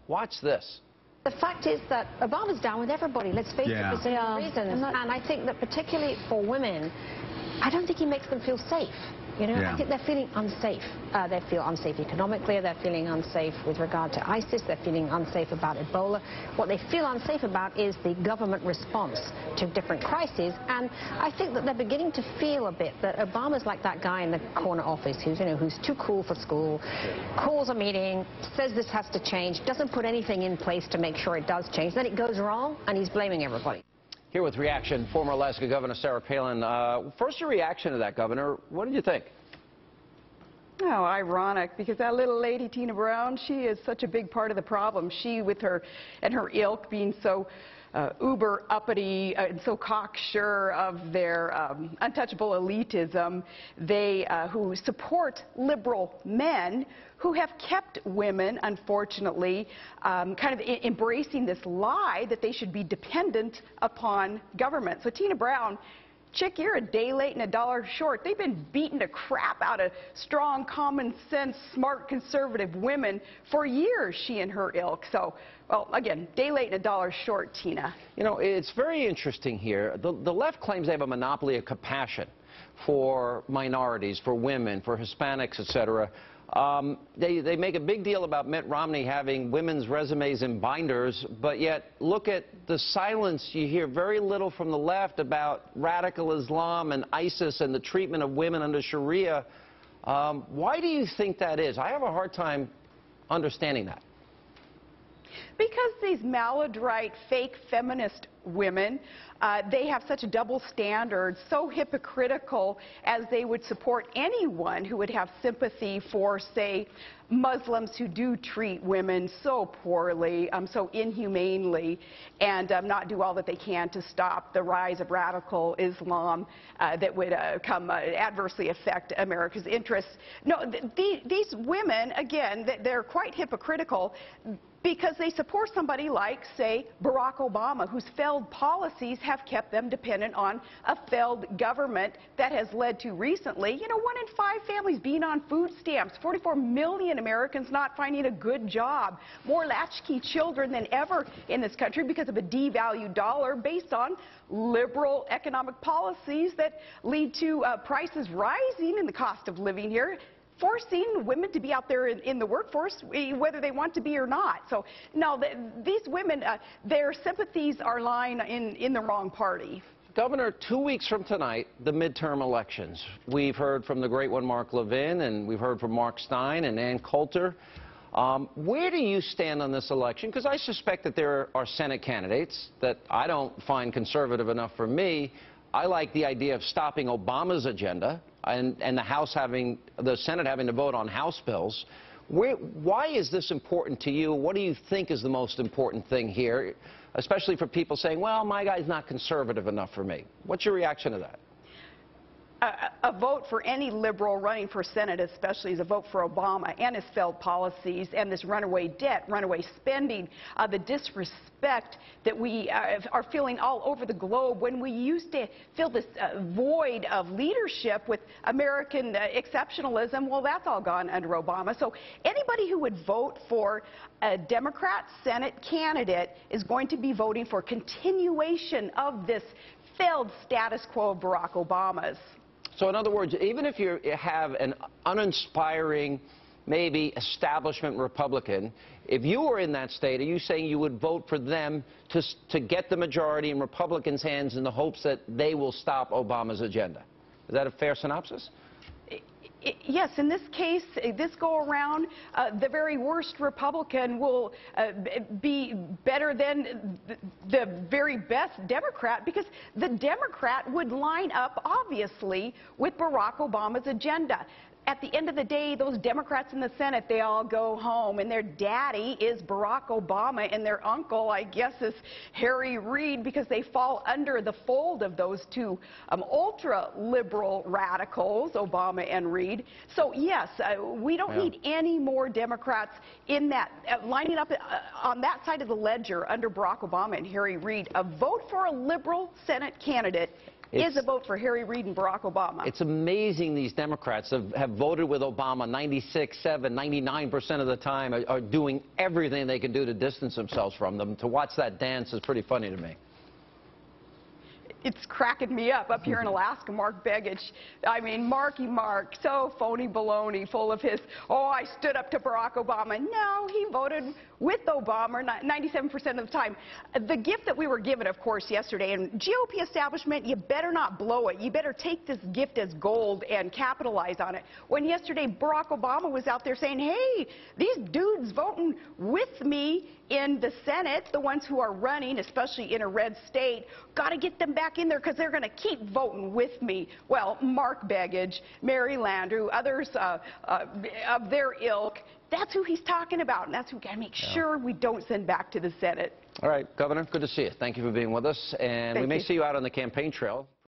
Watch this. The fact is that Obama's down with everybody, let's face it, for certain reasons. And I think that particularly for women, I don't think he makes them feel safe. You know, I think they're feeling unsafe. They feel unsafe economically, they're feeling unsafe with regard to ISIS, they're feeling unsafe about Ebola. What they feel unsafe about is the government response to different crises. And I think that they're beginning to feel a bit that Obama's like that guy in the corner office who's, who's too cool for school, calls a meeting, says this has to change, doesn't put anything in place to make sure it does change. Then it goes wrong, and he's blaming everybody. Here with reaction, former Alaska Governor Sarah Palin. First, your reaction to that, Governor. What did you think? Oh, ironic, because that little lady, Tina Brown, she is such a big part of the problem. She, with her and her ilk being so uber uppity and so cocksure of their untouchable elitism, they who support liberal men who have kept women, unfortunately, kind of embracing this lie that they should be dependent upon government. So Tina Brown, chick, you're a day late and a dollar short. They've been beating the crap out of strong, common sense, smart, conservative women for years, she and her ilk. So, well, again, day late and a dollar short, Tina. You know, it's very interesting here. The left claims they have a monopoly of compassion for minorities, for women, for Hispanics, etc. They make a big deal about Mitt Romney having women's resumes in binders, but yet look at the silence. You hear very little from the left about radical Islam and ISIS and the treatment of women under Sharia. Why do you think that is? I have a hard time understanding that. Because these maladroit, fake feminist women, they have such a double standard, so hypocritical, as they would support anyone who would have sympathy for, say, Muslims who do treat women so poorly, so inhumanely, and not do all that they can to stop the rise of radical Islam that would adversely affect America's interests. No, these women, again, they're quite hypocritical, because they support somebody like, say, Barack Obama, whose failed policies have kept them dependent on a failed government that has led to recently, 1 in 5 families being on food stamps, 44 million Americans not finding a good job, more latchkey children than ever in this country because of a devalued dollar based on liberal economic policies that lead to prices rising in the cost of living here, forcing women to be out there in the workforce, whether they want to be or not. So, no, these women, their sympathies are lying in the wrong party. Governor, 2 weeks from tonight, the midterm elections. We've heard from the great one, Mark Levin, and we've heard from Mark Stein and Ann Coulter. Where do you stand on this election? Because I suspect that there are Senate candidates that I don't find conservative enough for me. I like the idea of stopping Obama's agenda and the Senate having to vote on House bills. Why is this important to you? What do you think is the most important thing here, especially for people saying, well, my guy's not conservative enough for me? What's your reaction to that? A vote for any liberal running for Senate especially is a vote for Obama and his failed policies and this runaway debt, runaway spending, the disrespect that we are feeling all over the globe when we used to feel this void of leadership with American exceptionalism. Well, that's all gone under Obama. So anybody who would vote for a Democrat Senate candidate is going to be voting for continuation of this failed status quo of Barack Obama's. So in other words, even if you have an uninspiring, maybe establishment Republican, if you were in that state, are you saying you would vote for them to get the majority in Republicans' hands in the hopes that they will stop Obama's agenda? Is that a fair synopsis? Yes, in this case, this go-around, the very worst Republican will be better than the very best Democrat, because the Democrat would line up, obviously, with Barack Obama's agenda. At the end of the day, those Democrats in the Senate, they all go home, and their daddy is Barack Obama, and their uncle, I guess, is Harry Reid, because they fall under the fold of those two ultra-liberal radicals, Obama and Reid. So, yes, we don't need any more Democrats in that, lining up on that side of the ledger under Barack Obama and Harry Reid. A vote for a liberal Senate candidate is a vote for Harry Reid and Barack Obama. It's amazing these Democrats have voted with Obama 96, 7, 99% of the time, are doing everything they can do to distance themselves from them. To watch that dance is pretty funny to me. It's cracking me up here in Alaska, Mark Begich. I mean, Marky Mark, so phony baloney, full of his, oh, I stood up to Barack Obama. No, he voted with Obama 97% of the time. The gift that we were given, of course, yesterday, and GOP establishment, you better not blow it. You better take this gift as gold and capitalize on it. When yesterday Barack Obama was out there saying, hey, these dudes voting with me in the Senate, the ones who are running, especially in a red state, got to get them back in there because they're going to keep voting with me. Well, Mark Begich, Mary Landrieu, others of their ilk, that's who he's talking about, and that's who we got to make sure we don't send back to the Senate. All right, Governor, good to see you. Thank you for being with us, and we may see you out on the campaign trail.